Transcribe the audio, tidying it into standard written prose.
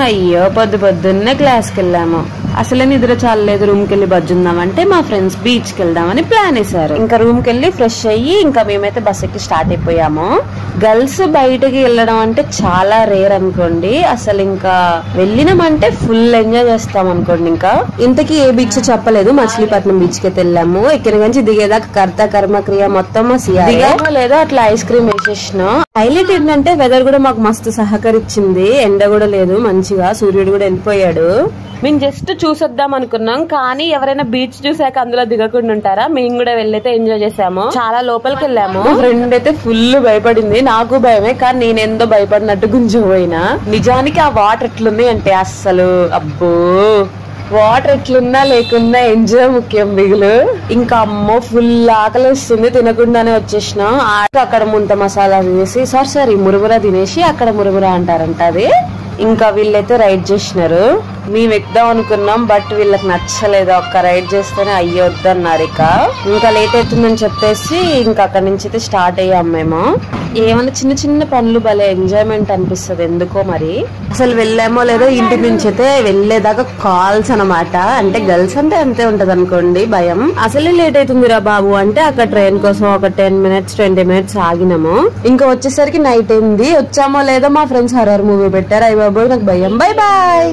అయ్యో పొద్దున్నే క్లాస్ కి వెళ్ళాము. అసలే నిద్ర చాలలేదు, రూమ్ కి వెళ్ళి బజ్జుందాం అంటే మా ఫ్రెండ్స్ బీచ్ కి వెళ్దామని ప్లాన్ వేశారు. ఇంకా రూమ్ కి వెళ్ళి ఫ్రెష్ అయ్యి ఇంకా మేమైతే బస్ ఎక్కి స్టార్ట్ అయిపోయాము. గర్ల్స్ బయటకి వెళ్ళడం అంటే చాలా రేర్ అనుకోండి. అసలు ఇంకా వెళ్ళినామంటే ఫుల్ ఎంజాయ్ చేస్తాం అనుకోండి. ఇంకా ఇంతకీ ఏ బీచ్ చెప్పలేదు, మచిలీపట్నం బీచ్ కి వెళ్ళాము. ఇక్కడ నుంచి దిగేదాకా కర్త కర్మ క్రియ మొత్తం దిగామో లేదో అట్లా ఐస్ క్రీమ్ వేసేసినాం. హైలైట్ ఏంటంటే వెదర్ కూడా మాకు మస్తు సహకరించింది. ఎండ కూడా లేదు, మంచిగా సూర్యుడు కూడా వెళ్ళిపోయాడు. మేము జస్ట్ చూసొద్దాం అనుకున్నాం, కానీ ఎవరైనా బీచ్ చూసాక అందులో దిగకుండా ఉంటారా? మేము కూడా వెళ్ళైతే ఎంజాయ్ చేసాము. చాలా లోపలికి వెళ్ళాము. ఫ్రెండ్ అయితే ఫుల్ భయపడింది, నాకు భయమే, కానీ నేనేందో భయపడినట్టు గుంజుకుపోయినా. నిజానికి ఆ వాటర్ ఎట్లున్నాయి అంటే అస్సలు అబ్బో, వాటర్ ఎట్లున్నా లేకున్నా ఎంజాయ్ ముఖ్యం బిగులు. ఇంకా అమ్మో ఫుల్ ఆకలిస్తుంది, తినకుండానే వచ్చేసినాం. అక్కడ ముంత మసాలా వేసి సార్ ఈ మురుగురా తినేసి అక్కడ మురుగురా అంటారంట అది. ఇంకా వీళ్ళైతే రైడ్ చేసినారు. మేము ఎక్కుదాం అనుకున్నాం, బట్ వీళ్ళకి నచ్చలేదు. ఒక్క రైడ్ చేస్తేనే అయ్యొద్దన్నారు. ఇంకా లేట్ అవుతుందని చెప్పేసి ఇంకా అక్కడి నుంచి అయితే స్టార్ట్ అయ్యాం మేము. ఏమన్నా చిన్న చిన్న పనులు భలే ఎంజాయ్మెంట్ అనిపిస్తుంది ఎందుకో మరి. అసలు వెళ్ళామో లేదో ఇంటి నుంచి అయితే వెళ్ళేదాకా కాల్స్ అనమాట. అంటే గర్ల్స్ అంటే అంతే ఉంటది అనుకోండి భయం. అసలే లేట్ అవుతుందిరా బాబు అంటే అక్కడ ట్రైన్ కోసం ఒక 10 minutes 20 minutes ఆగినాము. ఇంకా వచ్చేసరికి నైట్ అయింది. వచ్చామో లేదో మా ఫ్రెండ్స్ హర్రర్ మూవీ పెట్టారు. అయ్య బాబు నాకు భయం. Bye bye.